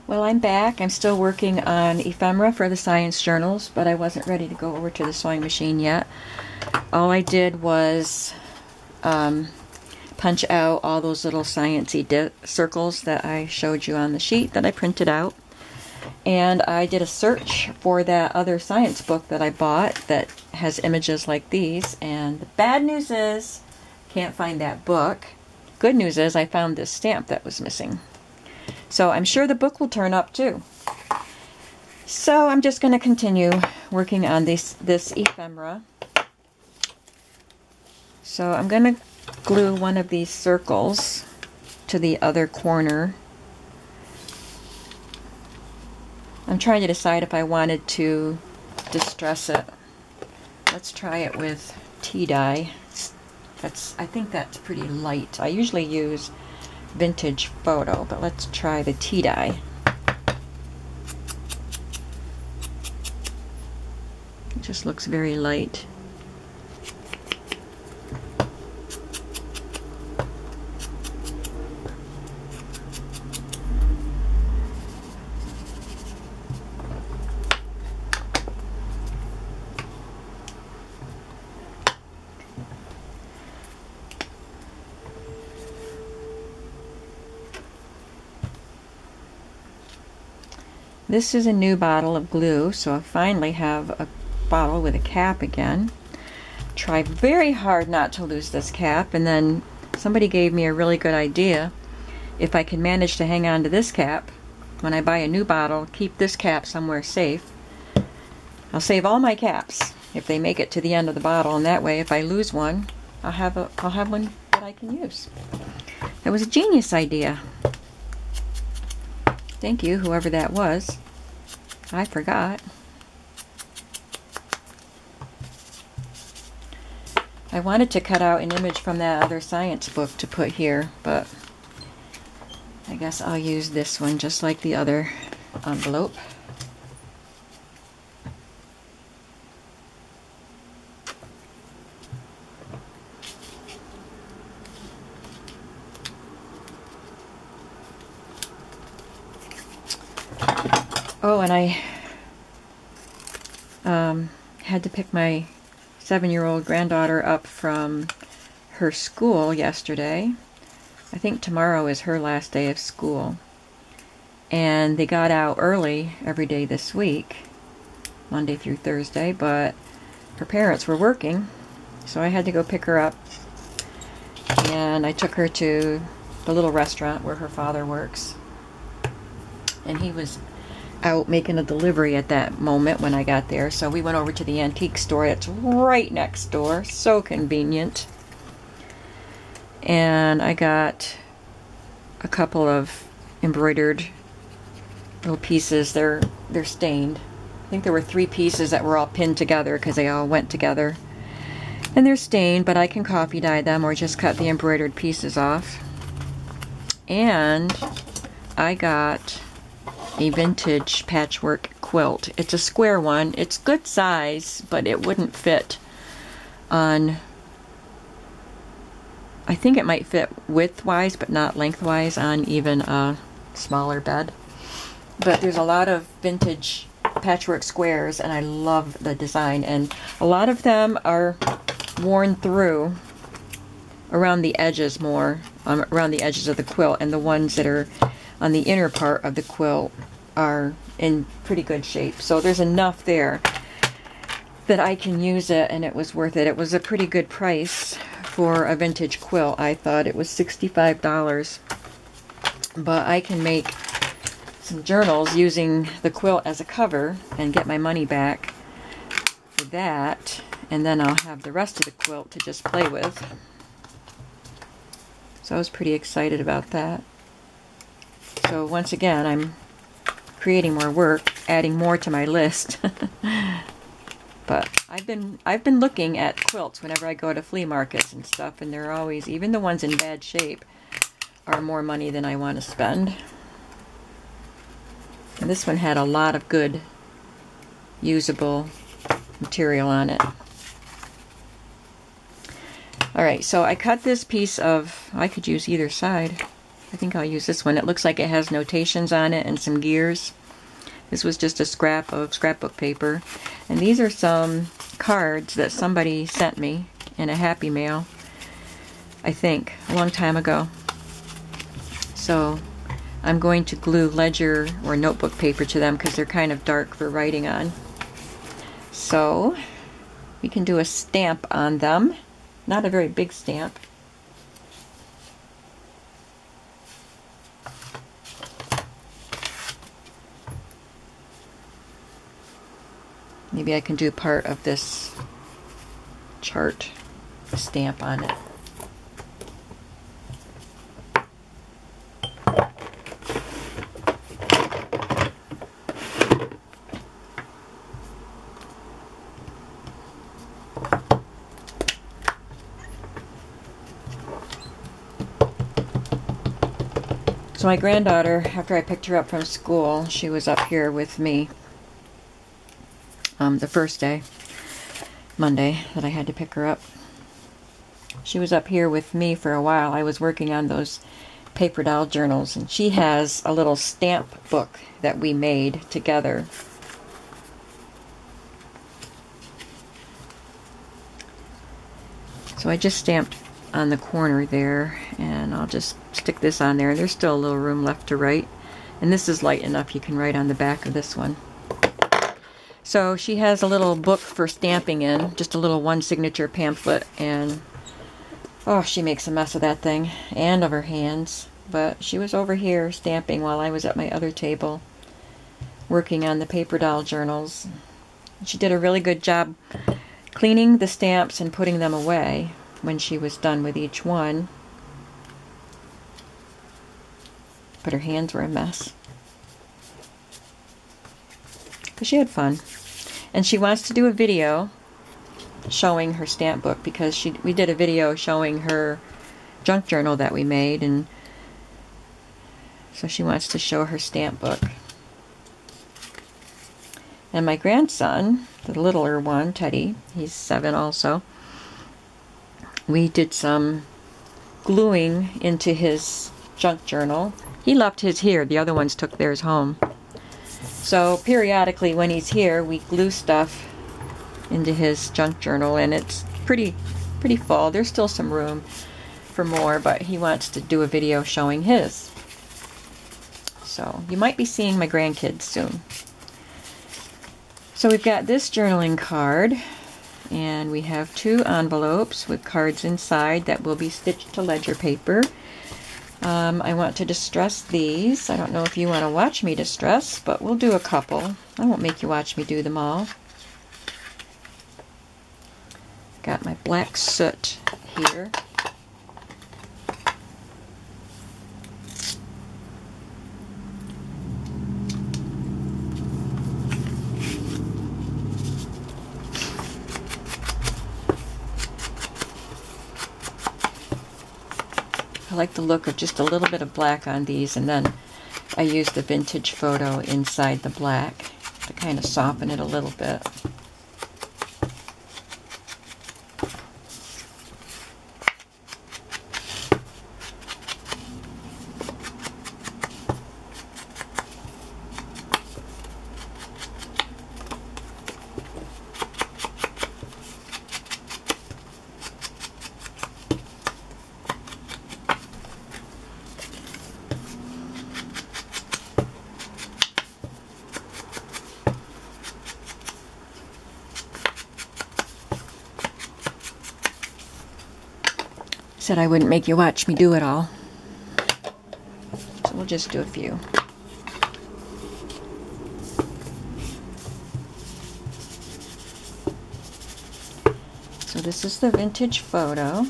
Well, I'm back. I'm still working on ephemera for the science journals, but I wasn't ready to go over to the sewing machine yet. All I did was punch out all those little sciencey circles that I showed you on the sheet that I printed out. And I did a search for that other science book that I bought that has images like these. And the bad news is, can't find that book. Good news is I found this stamp that was missing. So I'm sure the book will turn up too. So I'm just going to continue working on this ephemera. So I'm going to glue one of these circles to the other corner. I'm trying to decide if I wanted to distress it. Let's try it with tea dye. I think that's pretty light. I usually use Vintage Photo, but let's try the tea dye. It just looks very light. This is a new bottle of glue, so I finally have a bottle with a cap again. Try very hard not to lose this cap, and then somebody gave me a really good idea. If I can manage to hang on to this cap, when I buy a new bottle, keep this cap somewhere safe. I'll save all my caps if they make it to the end of the bottle, and that way if I lose one, I'll have one that I can use. That was a genius idea. Thank you, whoever that was. I forgot. I wanted to cut out an image from that other science book to put here, but I guess I'll use this one just like the other envelope. Oh, and I had to pick my 7-year-old granddaughter up from her school yesterday. I think tomorrow is her last day of school. And they got out early every day this week, Monday through Thursday, but her parents were working, so I had to go pick her up. And I took her to the little restaurant where her father works. And he was out making a delivery at that moment when I got there, so we went over to the antique store. It's right next door, so convenient. And I got a couple of embroidered little pieces. They're stained. I think there were 3 pieces that were all pinned together because they all went together. And they're stained, but I can coffee dye them or just cut the embroidered pieces off. And I got a vintage patchwork quilt. It's a square one. It's good size, but it wouldn't fit on, I think it might fit widthwise, but not lengthwise on even a smaller bed. But there's a lot of vintage patchwork squares, and I love the design. And a lot of them are worn through around the edges more, around the edges of the quilt, and the ones that are on the inner part of the quilt are in pretty good shape. So there's enough there that I can use it, and it was worth it. It was a pretty good price for a vintage quilt. I thought it was $65. But I can make some journals using the quilt as a cover and get my money back for that. And then I'll have the rest of the quilt to just play with. So I was pretty excited about that. So once again, I'm creating more work, adding more to my list. But I've been looking at quilts whenever I go to flea markets and stuff, and they're always, even the ones in bad shape, are more money than I want to spend. And this one had a lot of good usable material on it. Alright, so I cut this piece of, I could use either side. I think I'll use this one. It looks like it has notations on it and some gears. This was just a scrap of scrapbook paper. And these are some cards that somebody sent me in a Happy Mail, I think, a long time ago. So I'm going to glue ledger or notebook paper to them because they're kind of dark for writing on. So we can do a stamp on them. Not a very big stamp. Maybe I can do part of this chart stamp on it. So my granddaughter, after I picked her up from school, she was up here with me the first day, Monday, that I had to pick her up. She was up here with me for a while. I was working on those paper doll journals, and she has a little stamp book that we made together. So I just stamped on the corner there, and I'll just stick this on there. There's still a little room left to write, and this is light enough you can write on the back of this one. So she has a little book for stamping in, just a little one signature pamphlet, and oh, she makes a mess of that thing and of her hands. But she was over here stamping while I was at my other table working on the paper doll journals. She did a really good job cleaning the stamps and putting them away when she was done with each one. But her hands were a mess. But she had fun. And she wants to do a video showing her stamp book because we did a video showing her junk journal that we made, and so she wants to show her stamp book. And my grandson, the littler one, Teddy, he's 7 also, we did some gluing into his junk journal. He left his here, the other ones took theirs home. So periodically when he's here, we glue stuff into his junk journal, and it's pretty full. There's still some room for more, but he wants to do a video showing his. So you might be seeing my grandkids soon. So we've got this journaling card, and we have 2 envelopes with cards inside that will be stitched to ledger paper. I want to distress these. I don't know if you want to watch me distress, but we'll do a couple. I won't make you watch me do them all. Got my black soot here. I like the look of just a little bit of black on these, and then I use the vintage photo inside the black to kind of soften it a little bit. Said I wouldn't make you watch me do it all. So we'll just do a few. So this is the vintage photo.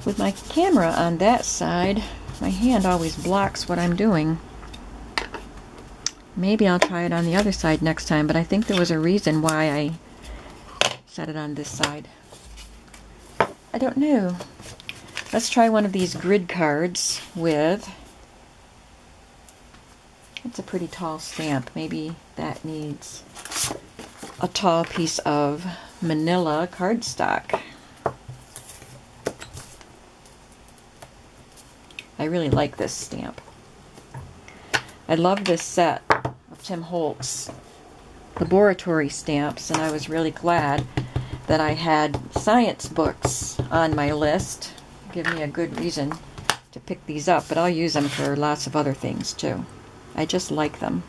With my camera on that side, my hand always blocks what I'm doing. Maybe I'll try it on the other side next time, but I think there was a reason why I set it on this side. I don't know. Let's try one of these grid cards with... It's a pretty tall stamp. Maybe that needs a tall piece of manila cardstock. I really like this stamp. I love this set of Tim Holtz laboratory stamps, and I was really glad that I had science books on my list. Give me a good reason to pick these up, but I'll use them for lots of other things too. I just like them.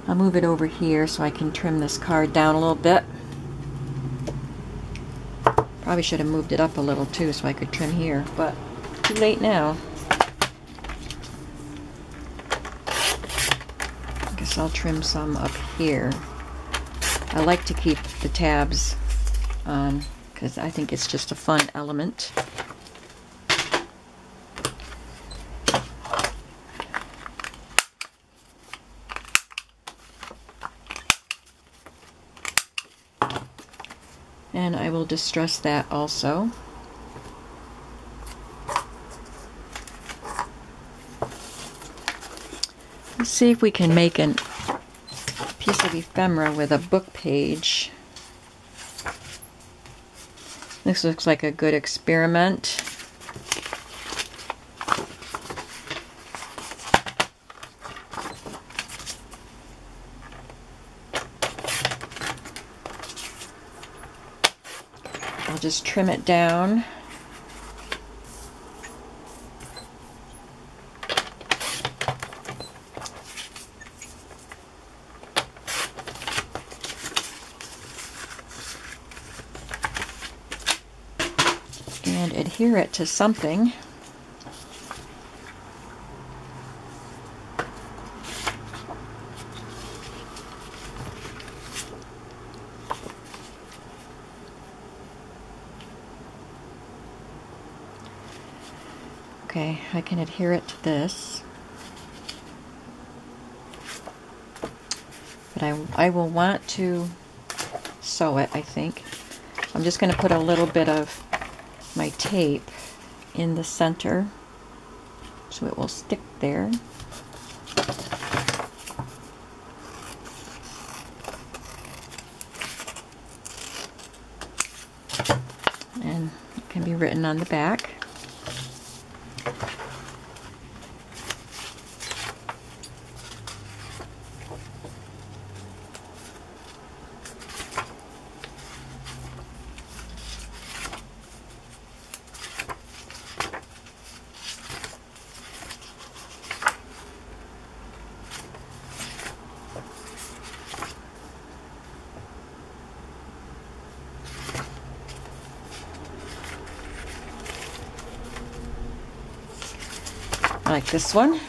I'll move it over here so I can trim this card down a little bit. Probably should have moved it up a little too so I could trim here, but too late now. I guess I'll trim some up here. I like to keep the tabs on because I think it's just a fun element. And I will distress that also. Let's see if we can make a piece of ephemera with a book page. This looks like a good experiment. I'll just trim it down. And adhere it to something. Okay, I can adhere it to this. But I will want to sew it, I think. I'm just going to put a little bit of my tape in the center so it will stick there. And it can be written on the back. Like this one.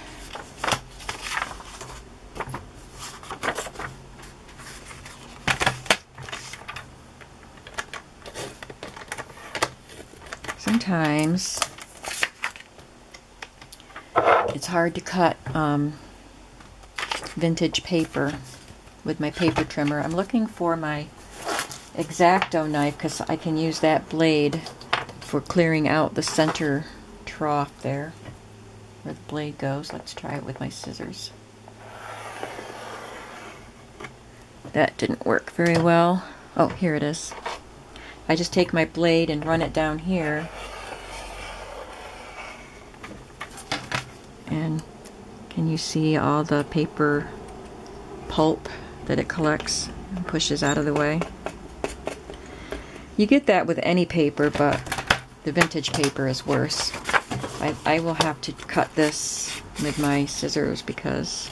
Sometimes it's hard to cut vintage paper with my paper trimmer. I'm looking for my X-Acto knife because I can use that blade for clearing out the center trough there where the blade goes. Let's try it with my scissors. That didn't work very well. Oh, here it is. I just take my blade and run it down here. And can you see all the paper pulp that it collects and pushes out of the way? You get that with any paper, but the vintage paper is worse. I will have to cut this with my scissors because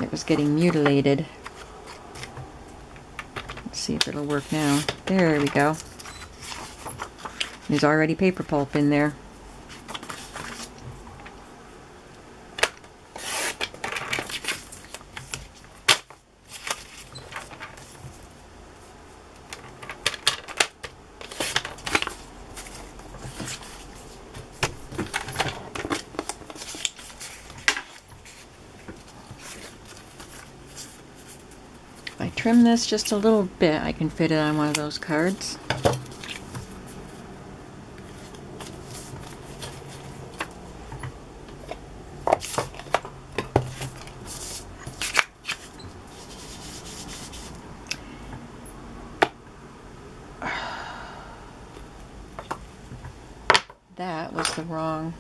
it was getting mutilated. Let's see if it'll work now. There we go. There's already paper pulp in there. trim this just a little bit, I can fit it on one of those cards. That was the wrong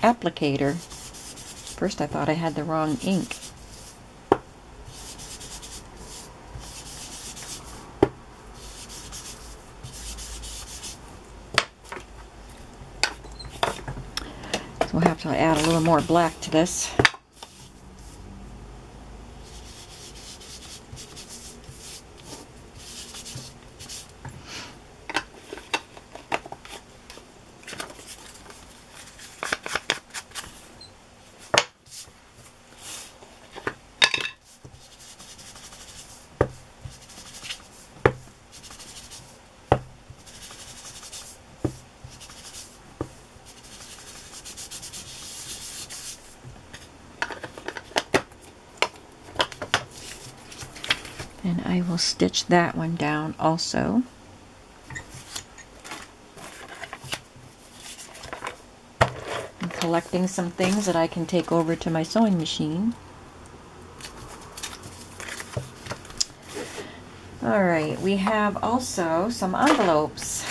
applicator. First I thought I had the wrong ink. So we'll have to add a little more black to this. And I will stitch that one down also. I'm collecting some things that I can take over to my sewing machine. Alright, we have also some envelopes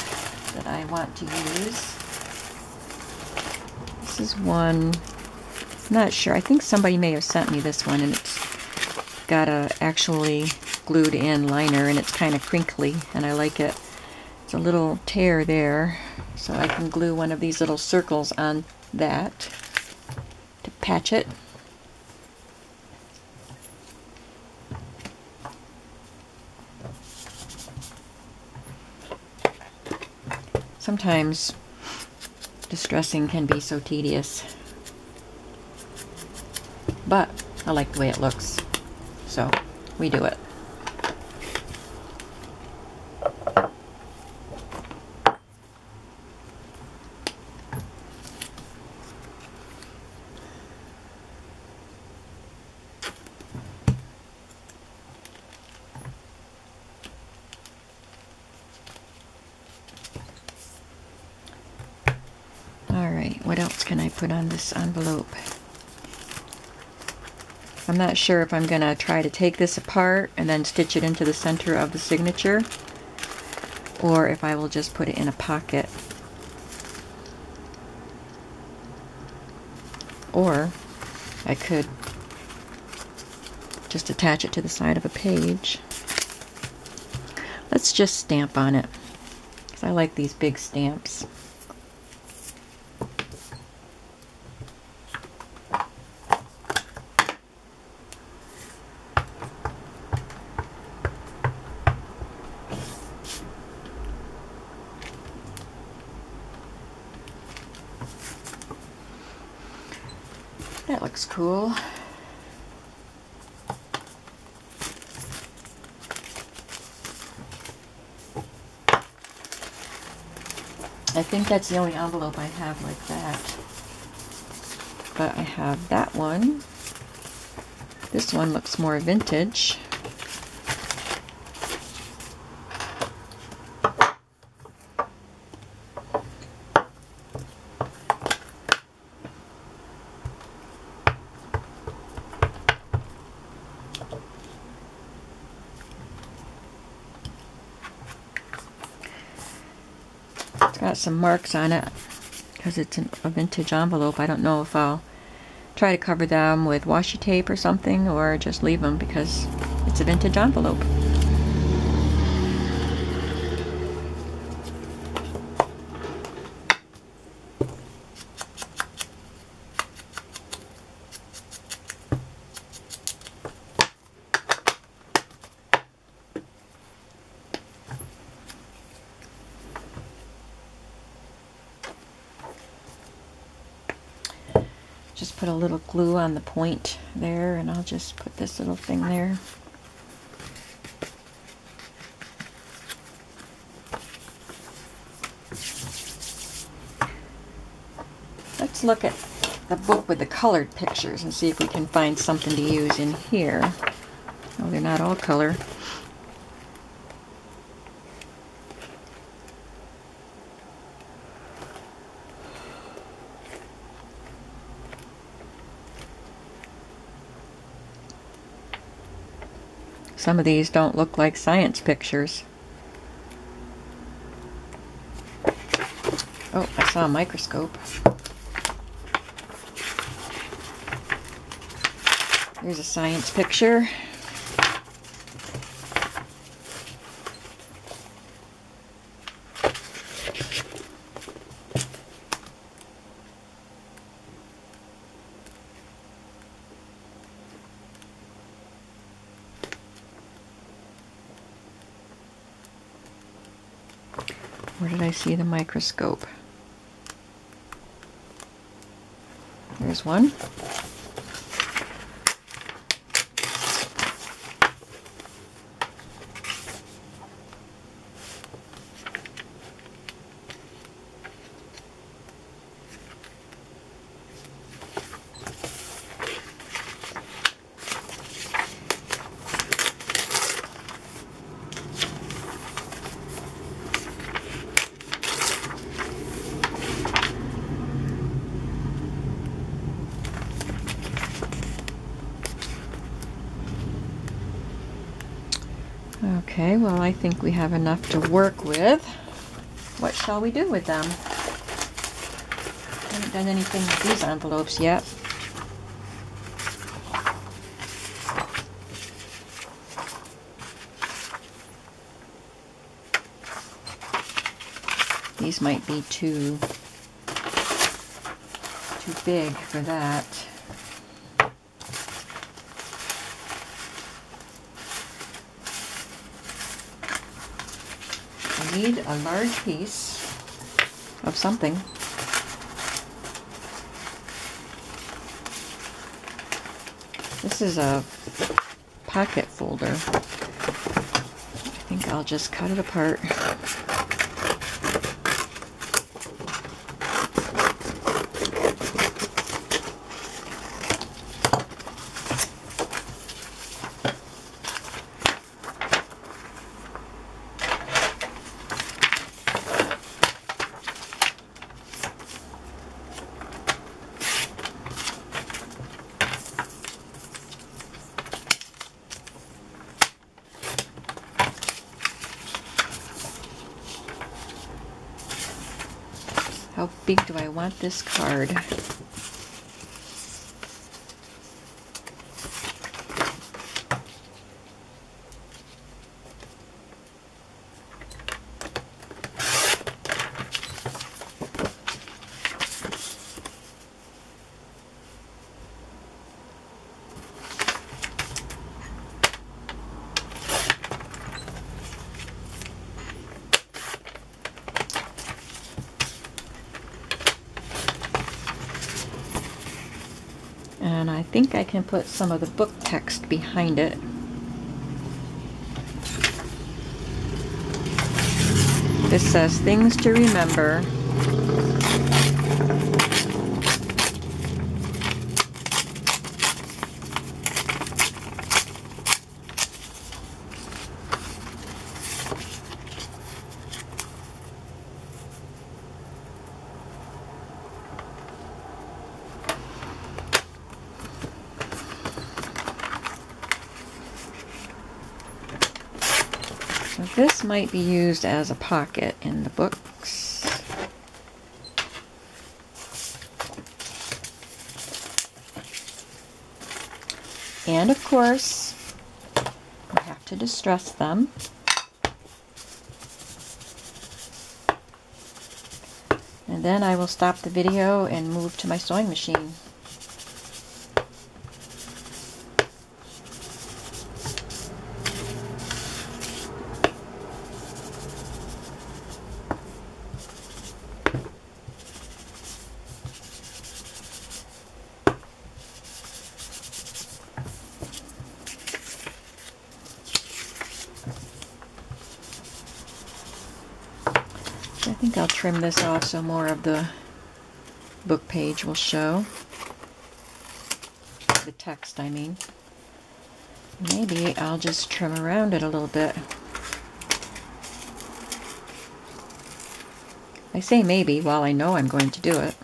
that I want to use. This is one, I'm not sure, I think somebody may have sent me this one, and it's got a actually glued in liner, and it's kind of crinkly, and I like it. It's a little tear there, so I can glue one of these little circles on that to patch it. Sometimes distressing can be so tedious, but I like the way it looks, so we do it. Alright, what else can I put on this envelope? I'm not sure if I'm going to try to take this apart and then stitch it into the center of the signature, or if I will just put it in a pocket. Or I could just attach it to the side of a page. Let's just stamp on it, because I like these big stamps. That looks cool. I think that's the only envelope I have like that. But I have that one. This one looks more vintage. It's got some marks on it because it's a vintage envelope. I don't know if I'll try to cover them with washi tape or something, or just leave them because it's a vintage envelope. Just put a little glue on the point there, and I'll just put this little thing there. Let's look at the book with the colored pictures and see if we can find something to use in here. Oh, they're not all color. Some of these don't look like science pictures. Oh, I saw a microscope. Here's a science picture. Where did I see the microscope? There's one. Okay, well, I think we have enough to work with. What shall we do with them? I haven't done anything with these envelopes yet. These might be too big for that. I need a large piece of something. This is a pocket folder. I think I'll just cut it apart. How big do I want this card? And I think I can put some of the book text behind it. This says things to remember. This might be used as a pocket in the books. And of course, I have to distress them. And then I will stop the video and move to my sewing machine. I think I'll trim this off so more of the book page will show. The text, I mean. Maybe I'll just trim around it a little bit. I say maybe while I know I'm going to do it.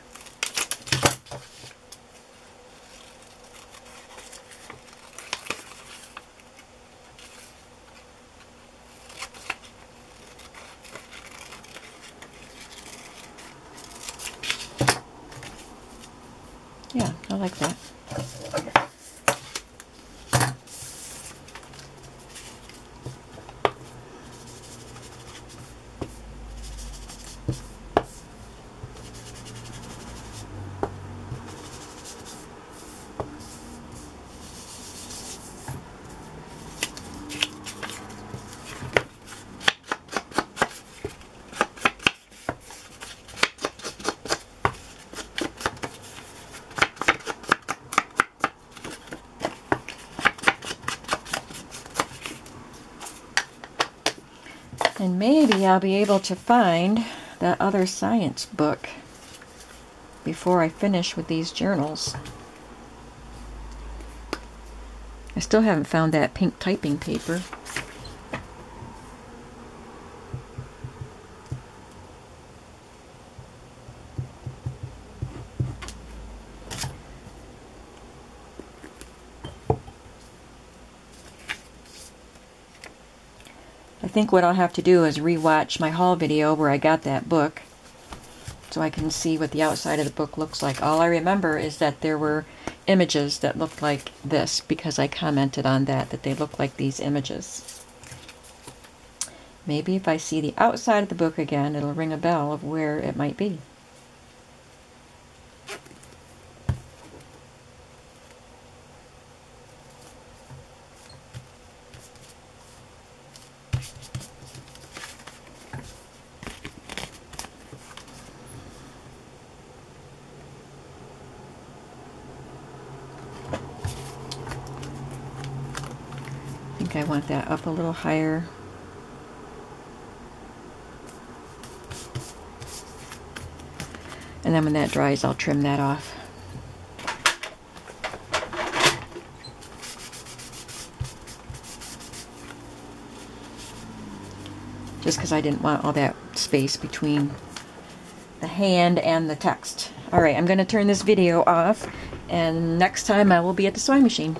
like that. And maybe I'll be able to find that other science book before I finish with these journals. I still haven't found that pink typing paper. I think what I'll have to do is rewatch my haul video where I got that book so I can see what the outside of the book looks like. All I remember is that there were images that looked like this because I commented on that they look like these images. Maybe if I see the outside of the book again, it'll ring a bell of where it might be. I think I want that up a little higher. And then when that dries, I'll trim that off. Just because I didn't want all that space between the hand and the text. Alright, I'm going to turn this video off, and next time I will be at the sewing machine.